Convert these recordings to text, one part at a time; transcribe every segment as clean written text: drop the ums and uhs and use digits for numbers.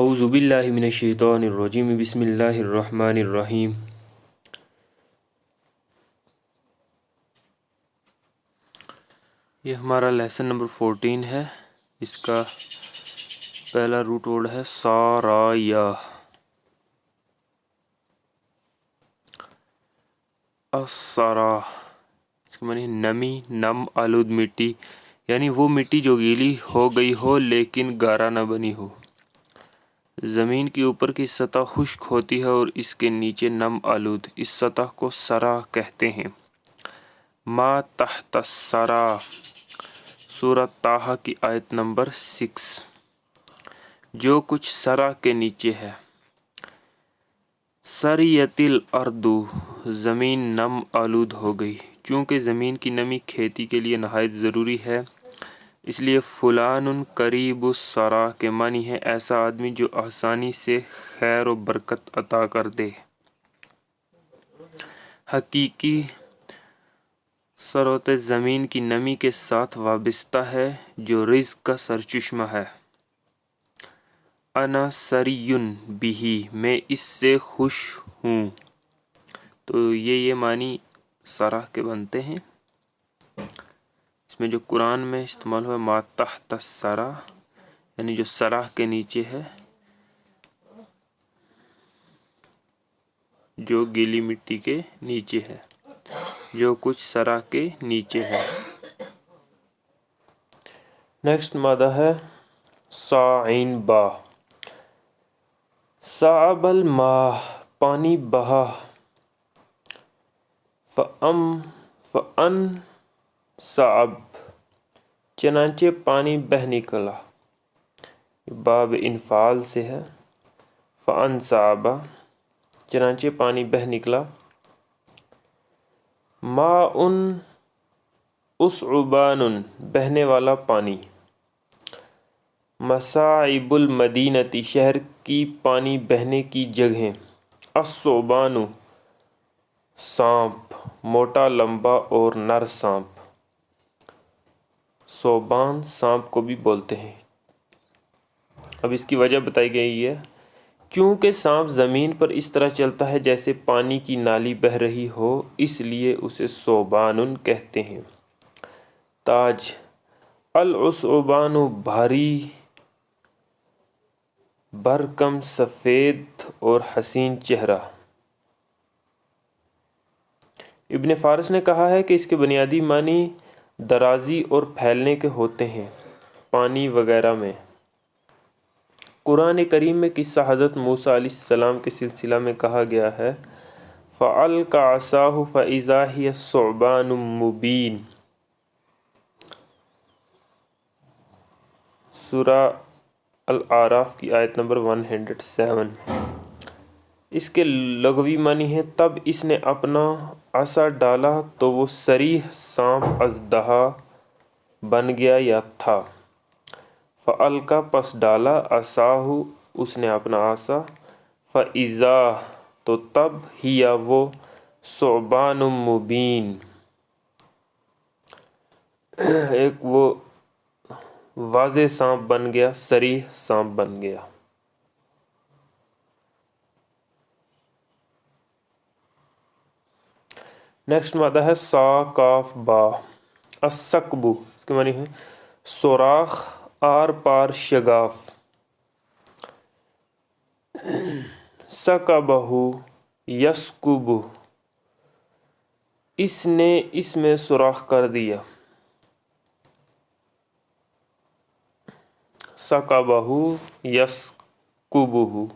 اعوذ باللہ من الشیطان الرجیم بسم اللہ الرحمن الرحیم۔ یہ ہمارا لیسن نمبر 14 ہے۔ اس کا پہلا روٹ ورڈ ہے سارایا۔ السرا اس کے معنی نمی، نم، آلود مٹی، یعنی وہ مٹی جو گیلی ہو گئی ہو لیکن گارا نہ بنی ہو۔ زمین کے اوپر کی سطح خشک ہوتی ہے اور اس کے نیچے نم آلود، اس سطح کو سرا کہتے ہیں۔ ما تحت السرا، سورہ طٰہٰ کی آیت نمبر 6۔ جو کچھ سرا کے نیچے ہے۔ سریت الارض، زمین نم آلود ہو گئی۔ چونکہ زمین کی نمی کھیتی کے لیے نہایت ضروری ہے، اس لیے فلان قریب السرا کے معنی ہے ایسا آدمی جو آسانی سے خیر و برکت عطا کر دے۔ حقیقی ثروت زمین کی نمی کے ساتھ وابستہ ہے جو رزق کا سرچشمہ ہے۔ انا سری بہ، میں اس سے خوش ہوں۔ تو یہ معنی سرا کے بنتے ہیں۔ اس میں جو قرآن میں استعمال ہوا ما تحت السرا، یعنی جو سرا کے نیچے ہے، جو گیلی مٹی کے نیچے ہے، جو کچھ سرا کے نیچے ہے۔ نیکسٹ مادہ ہے ساعین با۔ صعب الماء، پانی بہا۔ فَأَن صعب، چنانچہ پانی بہہ نکلا۔ باب انفعال سے ہے۔ فَأَن صعب، چنانچہ پانی بہہ نکلا۔ ماء اصعبان، بہنے والا پانی۔ مصاعب المدینہ، شہر کی پانی بہنے کی جگہیں۔ الثعبان، سانپ، موٹا، لمبا اور نر سانپ۔ ثعبان سانپ کو بھی بولتے ہیں۔ اب اس کی وجہ بتائی گئی ہے۔ چونکہ سانپ زمین پر اس طرح چلتا ہے جیسے پانی کی نالی بہہ رہی ہو، اس لیے اسے ثعبان کہتے ہیں۔ تاج، الثعبان، بھاری بھرکم سفید اور حسین چہرہ۔ ابن فارس نے کہا ہے کہ اس کے بنیادی معنی درازی اور پھیلنے کے ہوتے ہیں، پانی وغیرہ میں۔ قرآن کریم میں قصہ حضرت موسیٰ علیہ السلام کے سلسلہ میں کہا گیا ہے فَأَلْقَىٰ عَصَاهُ فَإِذَا هِيَ ثُعْبَانٌ مُّبِينٌ۔ سورہ الاعراف کی آیت نمبر 107۔ اس کے لغوی معنی ہے تب اس نے اپنا عصا ڈالا تو وہ صریح سانپ اژدہا بن گیا یا تھا۔ فَأَلْقَىٰ، پس ڈالا، عصاہ، اس نے اپنا عصا، فَإِذَا، تو تب، ہی وہ، ثعبان مبین، ایک وہ واضح سانپ بن گیا، صریح سانپ بن گیا۔ نیکسٹ مادہ ہے سا کاف با۔ الثقب، اس کے معنی ہے سوراخ، آر پار، شگاف۔ ثقبہ یثقب، اس نے اس میں سوراخ کر دیا۔ ثقبہ یثقبہ،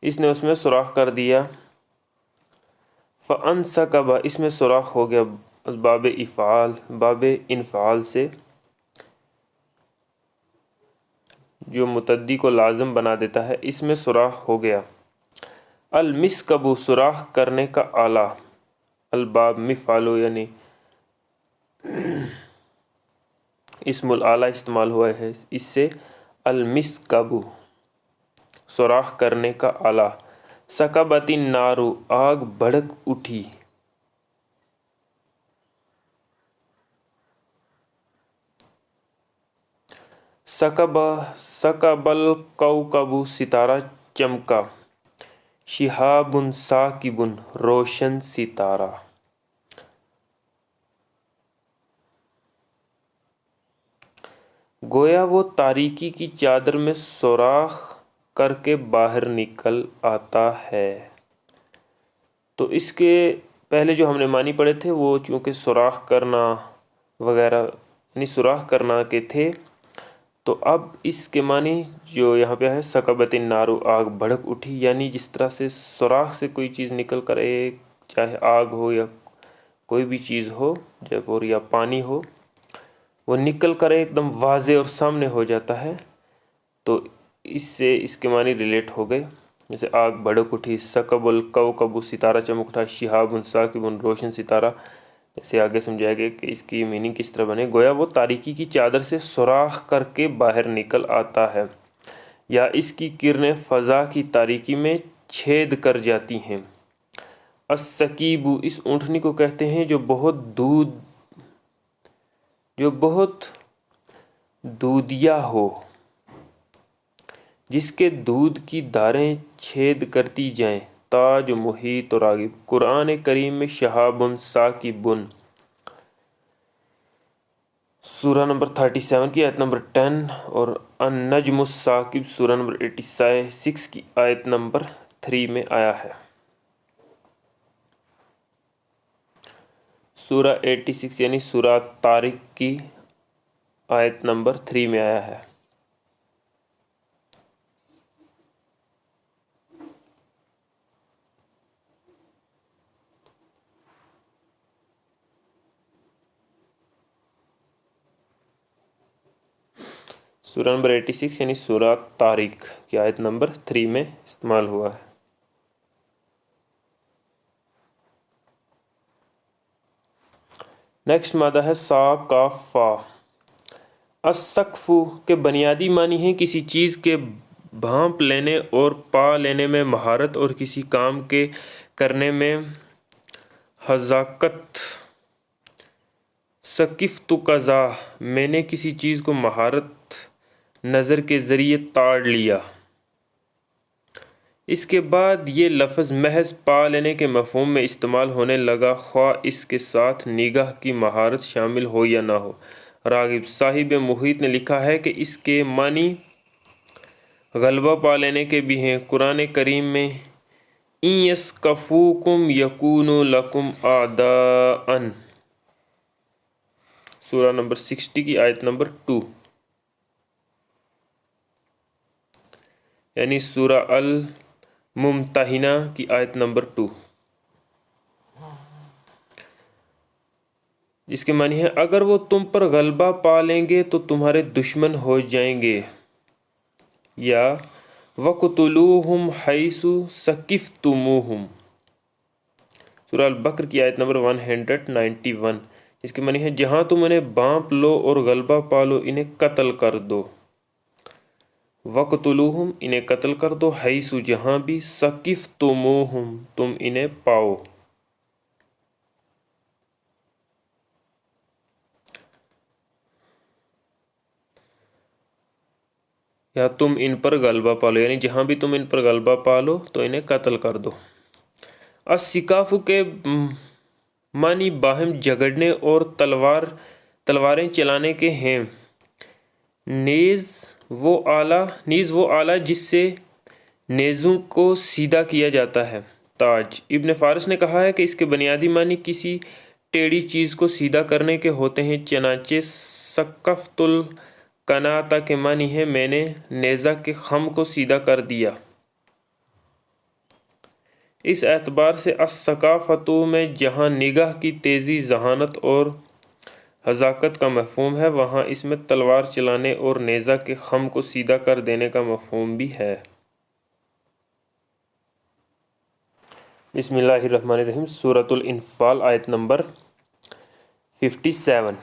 اس نے اس میں سوراخ کر دیا۔ فَأَن ثَقَبَ، اس میں سوراخ ہو گیا باب انفعال سے، جو متعدی کو لازم بنا دیتا ہے، اس میں سوراخ ہو گیا۔ المسکب، سوراخ کرنے کا آلہ۔ الباب مفعول، یعنی اسم الآلہ استعمال ہوا ہے اس سے۔ المسکب، سوراخ کرنے کا آلہ۔ ثقبت النار، آگ بھڑک اٹھی۔ सकबल कौकबु सितारा चमका, शिहाबुन साकिबुन रोशन सितारा। गोया वो तारीकी की चादर में सुराख करके बाहर निकल आता है। तो इसके पहले जो हमने मानी पढ़े थे वो चूँकि सुराख करना वगैरह यानी सुराख करना के थे, तो अब इसके मानी जो यहाँ पे है सकबतिन नारू आग भड़क उठी, यानी जिस तरह से सुराख से कोई चीज़ निकल कर एक चाहे आग हो या कोई भी चीज़ हो जब और या पानी हो वो निकल कर एकदम वाज़े और सामने हो जाता है, तो इससे इसके मानी रिलेट हो गए। जैसे आग भड़क उठी, सकबल कौकबु सितारा चमक उठा, शिहाबुन साकिबुन रोशन सितारा। ऐसे आगे समझाएंगे कि इसकी मीनिंग किस तरह बने। गोया वो तारीकी की चादर से सुराख करके बाहर निकल आता है या इसकी किरणें फ़ज़ा की तारीकी में छेद कर जाती हैं। अस्सकीबु इस ऊँटनी को कहते हैं जो बहुत दूधिया हो, जिसके दूध की धारें छेद करती जाएं। ताज मुहीत और रागिब। कुरान करीम में शहाबुन साकिबुन सूरा नंबर 37 की आयत नंबर 10 और अन-नज्मुस साकिब सूरा नंबर 86 की आयत नंबर 3 में आया है। सूरा 86 यानी सूरा तारिक की आयत नंबर 3 में आया है। सूरा नंबर 86 यानी सूरा तारिक की आयत नंबर 3 में इस्तेमाल हुआ है। नेक्स्ट मादा है साकाफा। अस्सक़्फ़ु के बुनियादी मानी है किसी चीज़ के भांप लेने और पा लेने में महारत और किसी काम के करने में हज़ाकत। सक़िफ़्तु कज़ा मैंने किसी चीज़ को महारत नज़र के ज़रिए ताड़ लिया। इसके बाद ये लफ्ज़ महज पा लेने के मफ़हूम में इस्तेमाल होने लगा, ख्वाह इसके साथ निगाह की महारत शामिल हो या ना हो। रागिब साहिब मुहीत ने लिखा है कि इसके मानी गलबा पा लेने के भी हैं। कुरान करीम में यस्कफ़ूकुम यकूनु लकुम आदाअन सूरा नंबर 60 की आयत नंबर 2 यानी सूरा अल मुमतहिना की आयत नंबर 2, जिसके मानी है अगर वो तुम पर गलबा पा लेंगे तो तुम्हारे दुश्मन हो जाएंगे, या वक़्तुलूहुम हैसु सक़िफ़्तुमूहुम सूरा अल बकर की आयत नंबर 191, जिसके मानी है जहाँ तुम उन्हें बांप लो और गलबा पा लो इन्हें कत्ल कर दो। वक़्तुलूहुम इन्हें कत्ल कर दो, हैसु जहाँ भी, सक़िफ़्तुमूहुम तुम इन्हें पाओ। या तुम इन पर गलबा पालो, यानी जहाँ भी तुम इन पर गलबा पालो तो इन्हें कत्ल कर दो। अस्सिकाफ़ु के मानी बाहम झगड़ने और तलवारें चलाने के हैं। नीज़ वो आला जिससे नेज़ों को सीधा किया जाता है। ताज इब्न फारिस ने कहा है कि इसके बुनियादी मानी किसी टेढ़ी चीज़ को सीधा करने के होते हैं। चनाचे सक़फ़्तुल कनाता के मानी है मैंने नेज़ा के खम को सीधा कर दिया। इस एतबार से अस्सक़ाफ़तु में जहाँ निगाह की तेज़ी, ज़हानत और हज़ाकत का मफ़हूम है, वहाँ इसमें तलवार चलाने और नेज़ा के खम को सीधा कर देने का मफ़हूम भी है। बिस्मिल्लाहिर्रहमानिर्रहीम। सूरतुल इन्फ़ाल आयत नंबर 57।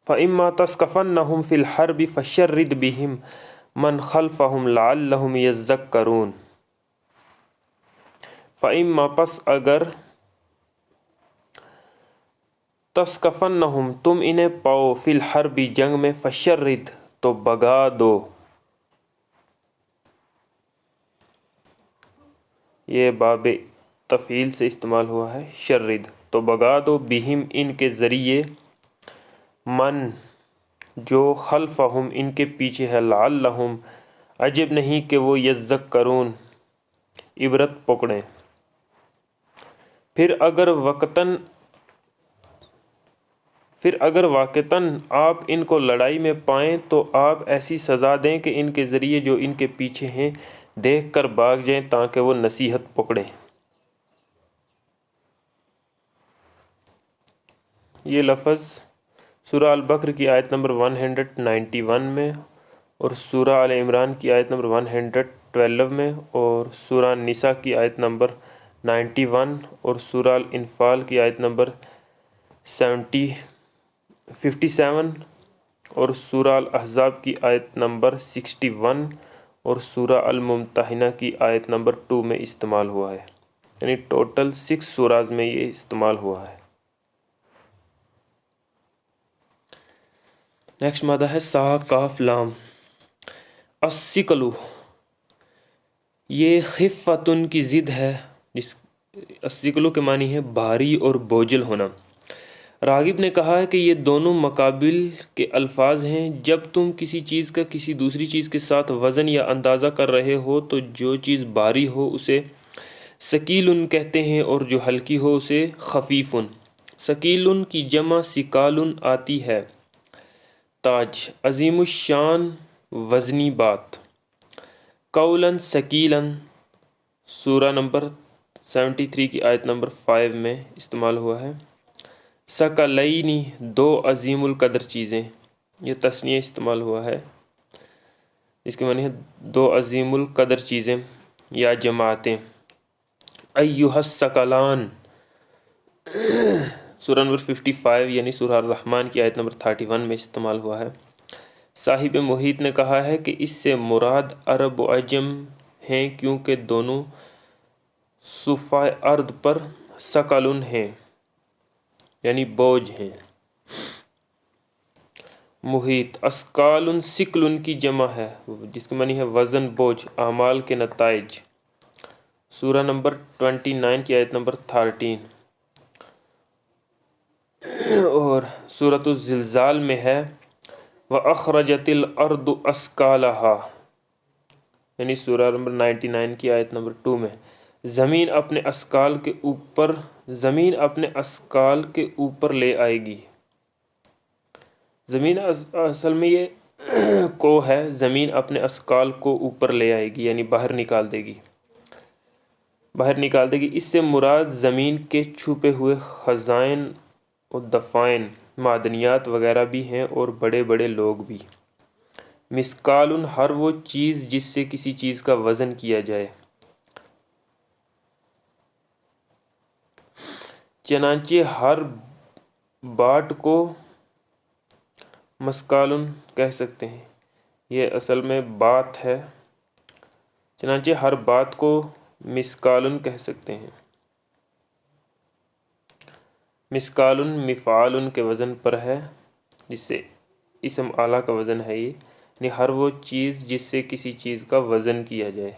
फ़इम्मा तस्क़फ़न्नहुम फ़िल हर्बि फ़शर्रिद बिहिम मन ख़ल्फ़हुम लअल्लहुम यज़्ज़क्करून। फ़इम्मा पस अगर तस्कफन्नहुम, तुम इन्हें पाओ, फिल हर्बी, जंग में, फशर्रिद, तो भगा दो। ये बाब तफ़ील से इस्तेमाल हुआ है, शर्रिद, तो भगा दो, बिहिम, इनके ज़रिए, मन, जो, खल्फहुम, इनके पीछे है, लअल्लहुम, अजब नहीं कि वो यज़्ज़क्करून, इबरत पकड़ें। फिर अगर वाक़तन आप इनको लड़ाई में पाएं तो आप ऐसी सज़ा दें कि इनके ज़रिए जो इनके पीछे हैं देख कर भाग जाएं, ताकि वो नसीहत पकड़ें। ये लफ्ज़ सूरह अल-बकरा की आयत नंबर 191 में, और सूरह आल इमरान की आयत नंबर 112 में, और सूरह निसा की आयत नंबर 91, और सूरह अल-इन्फ़ाल की आयत नंबर 57, और सूरह अल-अहज़ाब की आयत नंबर 61, और सूरह अल-मुम्तहिना की आयत नंबर 2 में इस्तेमाल हुआ है। यानी टोटल 6 सूराज में ये इस्तेमाल हुआ है। नेक्स्ट मादा है सा काफ लाम। अस्सिकलु, ये खिफ़्फ़तुन की ज़िद है, जिस अस्सिकलु के मानी है भारी और बोझल होना। रागिब ने कहा है कि ये दोनों मकाबिल के अल्फाज हैं। जब तुम किसी चीज़ का किसी दूसरी चीज़ के साथ वज़न या अंदाज़ा कर रहे हो तो जो चीज़ भारी हो उसे सकीलुन कहते हैं, और जो हल्की हो उसे खफीफुन। सकीलुन की जमा सिकालुन आती है। ताज, अज़ीमुश्शान, वज़नी बात। कौलन सकीलन, सूरा नंबर 73 की आयत नंबर 5 में इस्तेमाल हुआ है। सकलैनी, दो अजीमुल कदर चीज़ें, ये तस्निया इस्तेमाल हुआ है। इसके माने है दो अजीमुल कदर चीज़ें या जमातें। अय्युहस सकलान, सूरा नंबर 55 यानी सूरा रहमान की आयत नंबर 31 में इस्तेमाल हुआ है। साहिब मुहीत ने कहा है कि इससे मुराद अरब व अजम हैं, क्योंकि दोनों सुफ़ाए अर्द पर सकलुन हैं, यानी बोझ हैं। मुहीत, अस्कालुन सिकलुन की जमा है, जिसके मानी है वज़न, बोझ, आमाल के नताइज। सूरा नंबर 29 की आयत नंबर 13, और सूरतुल ज़िलज़ाल में है व अखरजतिल अर्दु अस्कालहा, यानी सूरा नंबर 99 की आयत नंबर 2 में, ज़मीन अपने अस्काल के ऊपर ले आएगी। ज़मीन असल में ये को है, ज़मीन अपने अस्काल को ऊपर ले आएगी, यानी बाहर निकाल देगी। इससे मुराद ज़मीन के छुपे हुए ख़ज़ाइन और दफ़ाइन, मादनियात वगैरह भी हैं, और बड़े बड़े लोग भी। मिस्कालुन, हर वो चीज़ जिससे किसी चीज़ का वज़न किया जाए। चनांचे हर बाट को मस्कालुन कह सकते हैं, ये असल में बात है। चनांचे हर बात को मिस्कालुन कह सकते हैं। मिस्कालुन मिफ़ालुन के वज़न पर है, जिससे इसम आला का वज़न है ये, यानी हर वो चीज़ जिससे किसी चीज़ का वज़न किया जाए।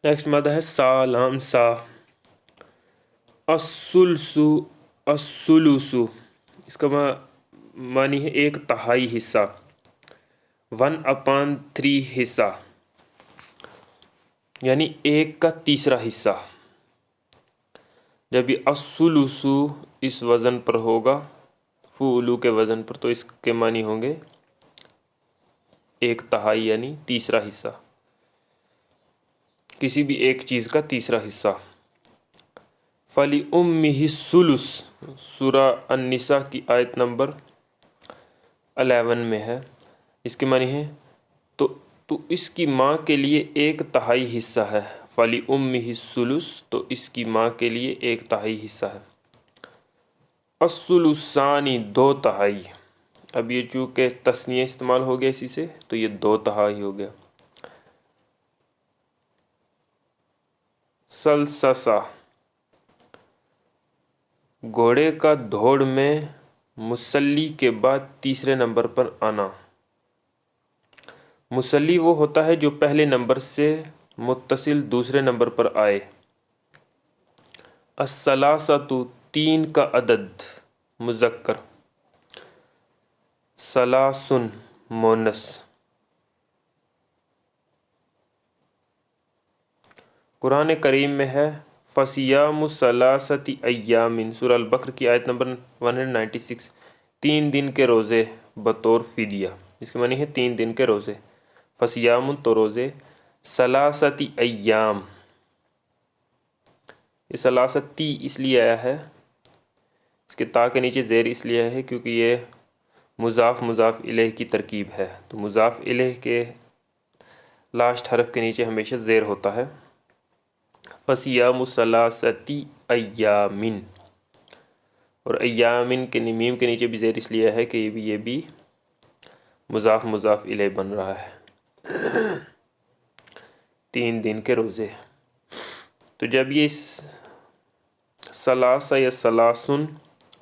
नेक्स्ट मादा है सालाम सा। अस्सुलुसु, इसका मानी है 1/3 हिस्सा, 1/3 हिस्सा, यानी 1/3 हिस्सा। जब ये अस्सुलुसु इस वज़न पर होगा, फूलू के वज़न पर, तो इसके मानी होंगे 1/3 यानी तीसरा हिस्सा, किसी भी एक चीज़ का तीसरा हिस्सा। फली उम्मिही सुलुस, सूरा अन्निसा की आयत नंबर 11 में है। इसके मानी है तो इसकी माँ के लिए 1/3 हिस्सा है। फली उम्मिही सुलुस, तो इसकी माँ के लिए 1/3 हिस्सा है। अस्सुलुसानी, 2/3। अब ये चूँकि तस्निया इस्तेमाल हो गया इसी से, तो ये 2/3 हो गया। सलससा, گھوڑے کا دوڑ میں مسلی کے بعد تیسرے نمبر پر آنا۔ مسلی وہ ہوتا ہے جو پہلے نمبر سے متصل دوسرے نمبر پر آئے۔ الثلاثۃ تین کا عدد مذکر، ثلاثن مونث۔ قرآن کریم میں ہے فَصِيَامُ ثَلَاثَةِ أَيَّامٍ، سورہ البقرہ کی آیت نمبر 196، 3 دن کے روزے بطور فدیہ۔ اس کے معنی ہے 3 دن کے روزے، فَصِيَامٌ تو روزے، ثَلَاثَةِ أَيَّام، یہ ثلاثتی اس لیے آیا ہے، اس کے تا کے نیچے زیر اس لیے ہے کیونکہ یہ مضاف مضاف الیہ کی ترکیب ہے، تو مضاف الیہ کے لاسٹ حرف کے نیچے ہمیشہ زیر ہوتا ہے۔ فَصِيَامُ ثَلَاثَةِ أَيَّامٍ، اور ایامن کے میم کے نیچے بھی زیر اس لیے ہے کہ یہ بھی مضاف مضاف الیہ بن رہا ہے، 3 دن کے روزے۔ تو جب یہ ثلاثہ یا ثلاثن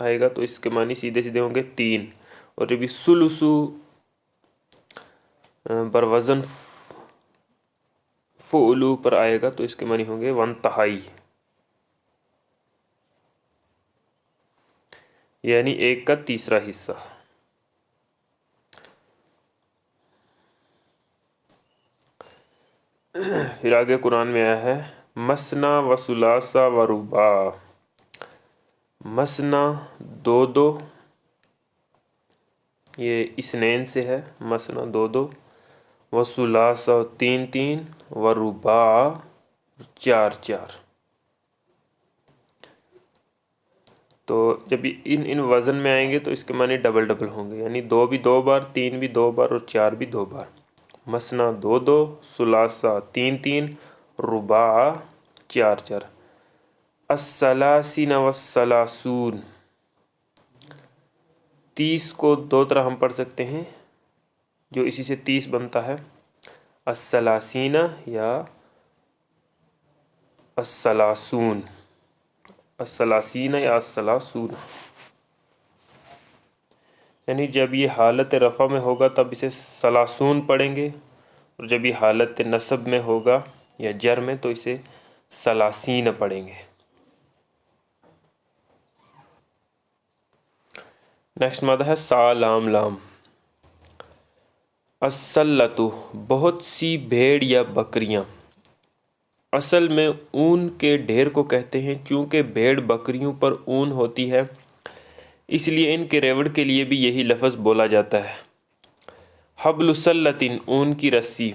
آئے گا تو اس کے معنی سیدھے سیدھے ہوں گے 3، اور جب یہ ثلثو بر وزن فعلو پر آئے گا تو اس کے معنی ہوں گے 1/3، یعنی 1 کا تیسرا حصہ۔ پھر آگے قرآن میں آیا ہے مثنا و ثلاثہ و رباع، مثنا 2 یہ اثنین سے ہے، مثنا 2 و ثلاثہ 3 و رباع 4۔ تو جب ان وزن میں آئیں گے تو اس کے معنی ڈبل ڈبل ہوں گے، یعنی 2 بھی 2 بار، 3 بھی 2 بار، اور 4 بھی 2 بار۔ مثنا 2 ثلاثہ 3 رباع 4۔ الثلاثین والثلاثون، 30 کو 2 طرح ہم پڑھ سکتے ہیں جو اسی سے 30 بنتا ہے، الثلاثین یا الثلاثون، الثلاثین یا الثلاثون، یعنی جب یہ حالت رفع میں ہوگا تب اسے ثلاثون پڑھیں گے، اور جب یہ حالت نصب میں ہوگا یا جر میں تو اسے ثلاثین پڑھیں گے۔ نیکسٹ مادہ ہے سا لام لام۔ السلۃ بہت سی بھیڑ یا بکریاں، اصل میں اون کے ڈھیر کو کہتے ہیں، چونکہ بھیڑ بکریوں پر اون ہوتی ہے اس لیے ان کے ریوڑ کے لیے بھی یہی لفظ بولا جاتا ہے۔ حبل سلۃ اون کی رسی،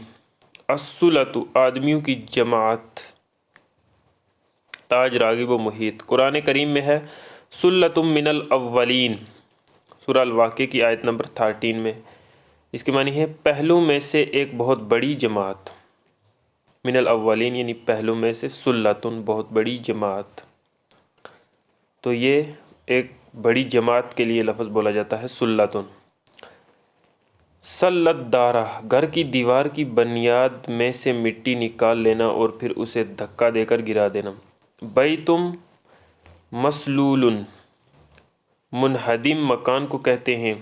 السلۃ آدمیوں کی جماعت، تاج راغب و محیط۔ قرآن کریم میں ہے سلۃ من الاولین، سورہ الواقعہ کی آیت نمبر 13 میں، اس کے معنی ہے پہلوں میں سے ایک بہت بڑی جماعت، من الاولین یعنی پہلوں میں سے، سلۃ بہت بڑی جماعت، تو یہ ایک بڑی جماعت کے لیے لفظ بولا جاتا ہے سلۃ۔ سلۃ دارہ گھر کی دیوار کی بنیاد میں سے مٹی نکال لینا اور پھر اسے دھکا دے کر گرا دینا۔ بیتم مسلول منہدم مکان کو کہتے ہیں،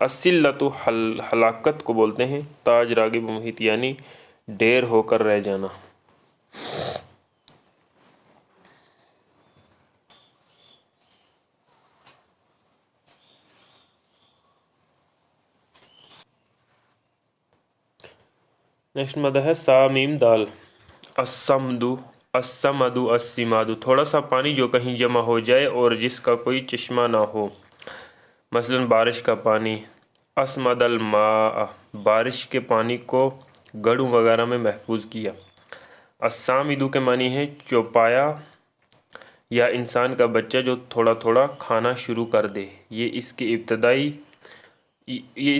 السلۃ ہلاکت کو بولتے ہیں، تاج راغب و محیط یعنی ڈھیر ہو کر رہ جانا۔ نیکسٹ مادہ ہے سا میم دال۔ الصمد الصمد السماد، تھوڑا سا پانی جو کہیں جمع ہو جائے اور جس کا کوئی چشمہ نہ ہو، مثلا بارش کا پانی۔ اسمد الماء، بارش کے پانی کو گڑھوں وغیرہ میں محفوظ کیا۔ الصامد کے معنی ہے چوپایا یا انسان کا بچہ جو تھوڑا تھوڑا کھانا شروع کر دے، یہ اس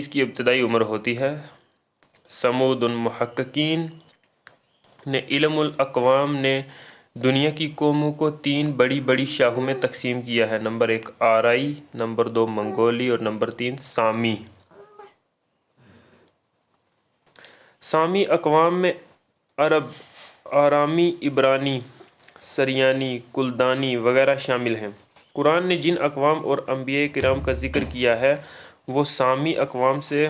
کی ابتدائی عمر ہوتی ہے۔ سمود محققین نے علم الاقوام نے دنیا کی قوموں کو 3 بڑی بڑی شاخوں میں تقسیم کیا ہے، نمبر 1 آرائی، نمبر 2 منگولی اور نمبر 3 سامی۔ سامی اقوام میں عرب، آرامی، عبرانی، سریانی، کلدانی وغیرہ شامل ہیں۔ قرآن نے جن اقوام اور انبیاء کرام کا ذکر کیا ہے وہ سامی اقوام سے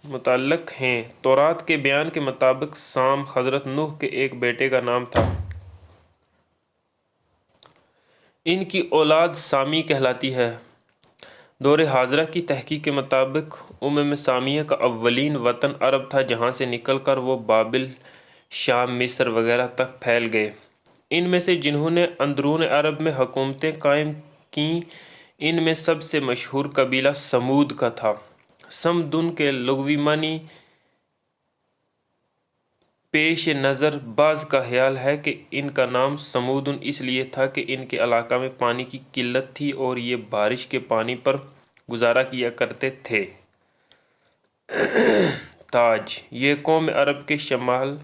متعلق ہیں۔ تورات کے بیان کے مطابق سام حضرت نوح کے ایک بیٹے کا نام تھا۔ ان کی اولاد سامی کہلاتی ہے۔ دور حاضرہ کی تحقیق کے مطابق سامیہ کا اولین وطن عرب تھا، جہاں سے نکل کر وہ بابل، شام، مصر وغیرہ تک پھیل گئے۔ ان میں سے جنہوں نے اندرون عرب میں حکومتیں قائم کیں، ان میں سب سے مشہور قبیلہ سمود کا تھا۔ سمدن کے لغوی معنی پیش نظر بعض کا خیال ہے کہ ان کا نام سمودن اس لیے تھا کہ ان کے علاقہ میں پانی کی قلت تھی اور یہ بارش کے پانی پر گزارا کیا کرتے تھے۔ تاج: یہ قوم عرب کے شمال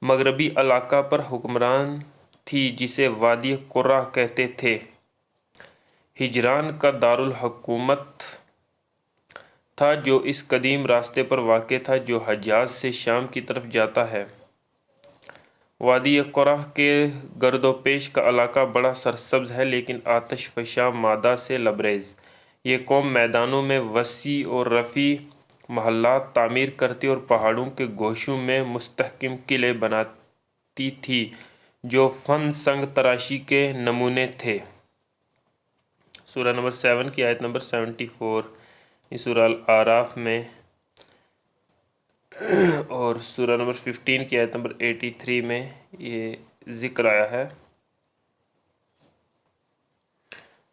مغربی علاقہ پر حکمران تھی جسے وادی قرہ کہتے تھے۔ ہجران کا دارالحکومت تھا جو اس قدیم راستے پر واقع تھا جو حجاز سے شام کی طرف جاتا ہے۔ وادی قرہ کے گرد و پیش کا علاقہ بڑا سرسبز ہے لیکن آتش فشاں مادہ سے لبریز۔ یہ قوم میدانوں میں وسیع اور رفیع محلات تعمیر کرتی اور پہاڑوں کے گوشوں میں مستحکم قلعے بناتی تھی جو فن سنگ تراشی کے نمونے تھے۔ سورہ نمبر 7 کی آیت نمبر 74 اس سورہ الاعراف میں، اور سورہ نمبر 15 کی آیت نمبر 83 میں یہ ذکر آیا ہے۔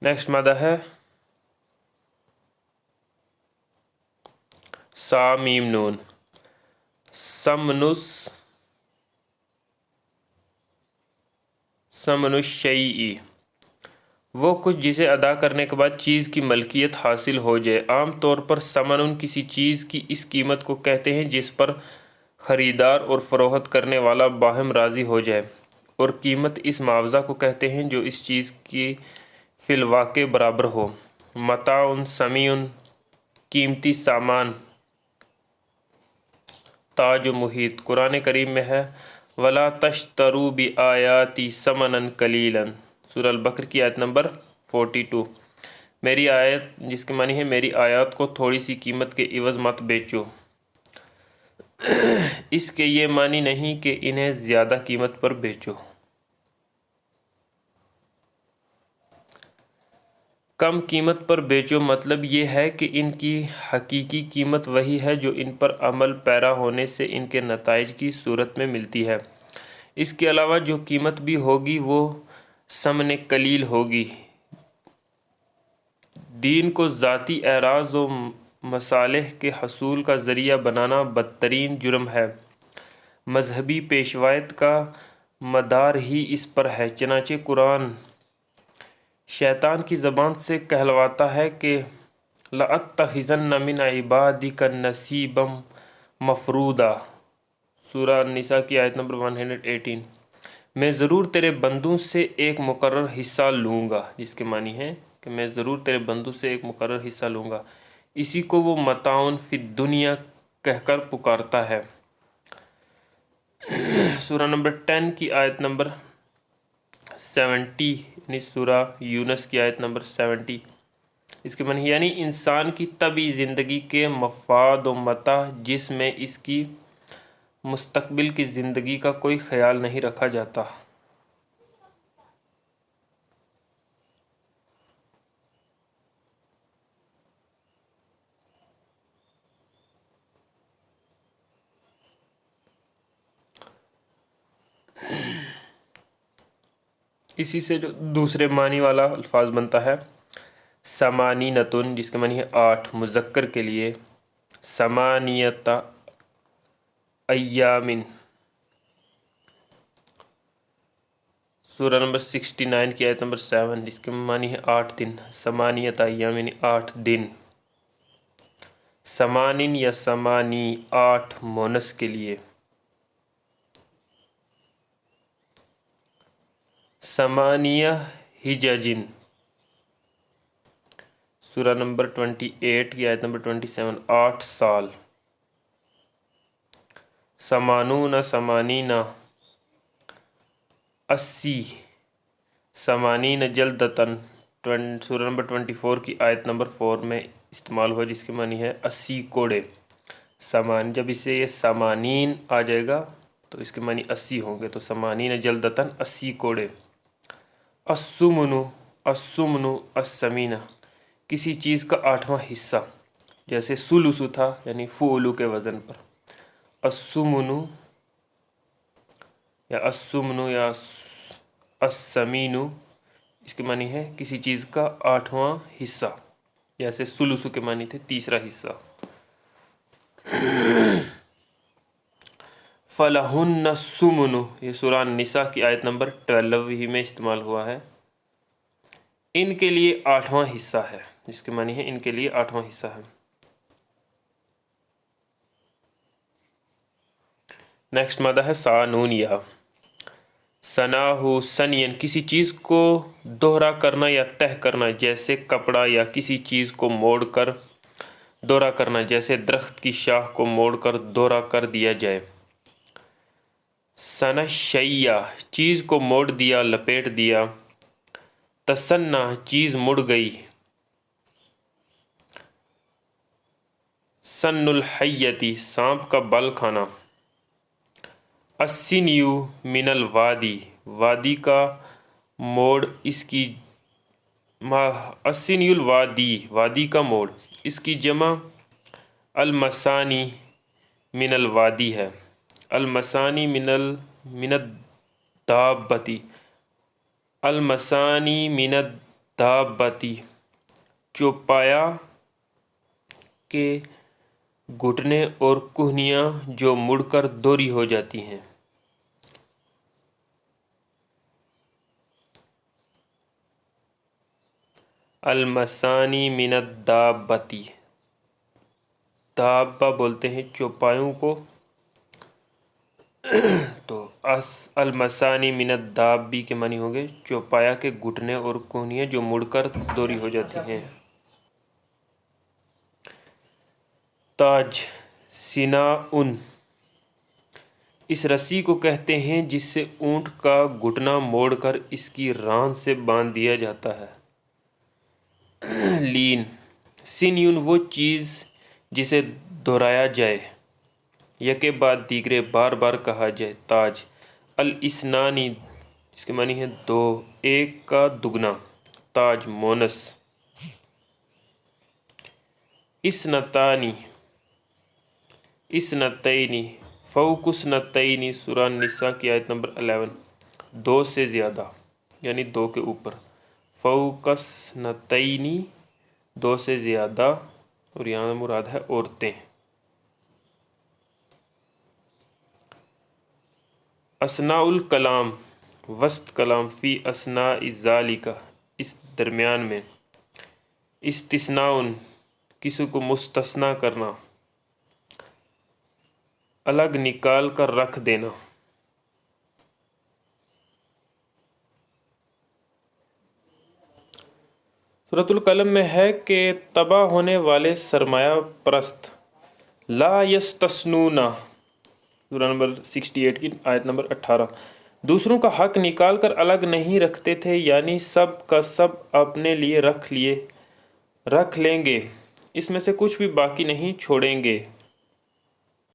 نیکسٹ مادہ ہے سا میم نون۔ سمن الشیء، وہ کچھ جسے ادا کرنے کے بعد چیز کی ملکیت حاصل ہو جائے۔ عام طور پر ثمن کسی چیز کی اس قیمت کو کہتے ہیں جس پر خریدار اور فروخت کرنے والا باہم راضی ہو جائے، اور قیمت اس معاوضہ کو کہتے ہیں جو اس چیز کی فی الواقع برابر ہو۔ متاع ثمین، قیمتی سامان۔ تاج و محیط، قرآن کریم میں ہے وَلَا تَشْتَرُوا بِآيَاتِي ثَمَنًا قَلِيلًا، سورہ البقرہ کی آیت نمبر 42۔ میری آیت، جس کے معنی ہے میری آیات کو تھوڑی سی قیمت کے عوض مت بیچو۔ اس کے یہ معنی نہیں کہ انہیں زیادہ قیمت پر بیچو۔ کم قیمت پر بیچو مطلب یہ ہے کہ ان کی حقیقی قیمت وہی ہے جو ان پر عمل پیرا ہونے سے ان کے نتائج کی صورت میں ملتی ہے۔ اس کے علاوہ جو قیمت بھی ہوگی وہ ثمن قلیل ہوگی۔ دین کو ذاتی اعراض و مصالح کے حصول کا ذریعہ بنانا بدترین جرم ہے۔ مذہبی پیشوائیت کا مدار ہی اس پر ہے، چنانچہ قرآن شیطان کی زبان سے کہلواتا ہے کہ لَأَتَّخِذَنَّ مِنْ عِبَادِكَ نَصِيبًا مَفْرُوضًا، سورہ النساء کی آیت نمبر 118۔ میں ضرور تیرے بندوں سے ایک مقرر حصہ لوں گا، جس کے معنی ہے کہ میں ضرور تیرے بندوں سے ایک مقرر حصہ لوں گا۔ اسی کو وہ متاع فی الدنیا کہہ کر پکارتا ہے۔ سورہ نمبر 10 کی آیت نمبر 70، یعنی سورہ یونس کی آیت نمبر 70، اس کے معنی یعنی انسان کی طبعی زندگی کے مفاد و متاع جس میں اس کی مستقبل کی زندگی کا کوئی خیال نہیں رکھا جاتا۔ اسی سے جو دوسرے معنی والا الفاظ بنتا ہے ثمانینۃ، جس کے معنی ہے 8، مذکر کے لیے ثمانیۃ ایام، سورہ نمبر 69 کی آیت نمبر 7، جس کے معنی ہے 8 دن۔ ثمانیۃ ایام یعنی 8 دن۔ ثمانین یا ثمانی 8 مونس کے لیے۔ ثمانیہ حججن، سورہ نمبر 28 کی آیت نمبر 27، 8 سال۔ ثمانون ثمانین، 80، समानीन जल्दतन सूरह नंबर 24 की आयत नंबर 4 में इस्तेमाल हुआ, जिसके मानी है 80 कोड़े। समान, जब इसे ये समानीन आ जाएगा तो इसके मानी 80 होंगे, तो समानीन जल्दतन 80 कोड़े। अस्सुमनु अस्सुमनु अस्समीना, किसी चीज़ का 8वां हिस्सा, जैसे सुलुसु था यानी फूलू के वज़न पर। अस्सुमनु या अस्सुमनु या अस्समीनु, इसके मानी है किसी चीज़ का 8वां हिस्सा, जैसे सुलुसु के मानी थे 3रा हिस्सा। फलहुन्न सुमुनु, ये सूरह निसा की आयत नंबर 12 में इस्तेमाल हुआ है। इनके लिए 8वां हिस्सा है, जिसके मानी है इनके लिए 8वां हिस्सा है। नेक्स्ट मादा है सानून या। सनाहु सनियन, किसी चीज़ को दोहरा करना या तह करना, जैसे कपड़ा, या किसी चीज़ को मोड़कर दोहरा करना, जैसे दरख्त की शाख को मोड़कर दोहरा कर दिया जाए। सनशैया, चीज़ को मोड़ दिया, लपेट दिया। तसन्ना, चीज़ मुड़ गई। सन्नुल हय्यती, सांप का बल खाना। अस्सिन्यु मिनल वादी, वादी का मोड़, इसकी अस्सिन्युल वादी, वादी का मोड़, इसकी जमा अलमसानी मिनल वादी है। अलमसानी मिनद दाबती, अलमसानी मिनद दाबती, चौपाया के घुटने और कुहनियाँ जो मुड़कर दोहरी हो जाती हैं। अलमसानी मिनद दाबती, दाब्बा बोलते हैं चौपायों को, तो अलमसानी मिनद दाब्बी के मानी होंगे चौपाया के घुटने और कोहनियाँ जो मुड़कर दोहरी हो जाती हैं। ताज सिनाउन, इस रस्सी को कहते हैं जिससे ऊँट का घुटना मोड़कर इसकी रान से बांध दिया जाता है। लीन सिन्यून, वो चीज़ जिसे दोहराया जाए, यके बाद दीगरे बार बार कहा जाए। ताज अल इसनानी, इसके मानी है 2, 1 का दुगना। ताज मोनस। इसनतानी इसनतैनी फ़ौकुस्नतैनी, सूरह निसा की आयत नंबर 11, 2 से ज़्यादा यानी 2 के ऊपर। फ़ौकस्नतैनी 2 से ज़्यादा, और यहाँ मुराद है औरतें। असनाउल कलाम, वस्त कलाम। फ़ी असना ज़ालिका, इस दरमियान में। इस्तिस्नाउन, किसी को मुस्तस्ना करना, अलग निकाल कर रख देना। सूरतुल कलम में है कि तबाह होने वाले सरमाया परस्त ला यस्तस्नूना, सूरह नंबर 68 की आयत नंबर 18, दूसरों का हक निकाल कर अलग नहीं रखते थे, यानी सब का सब अपने लिए रख लेंगे, इसमें से कुछ भी बाकी नहीं छोड़ेंगे।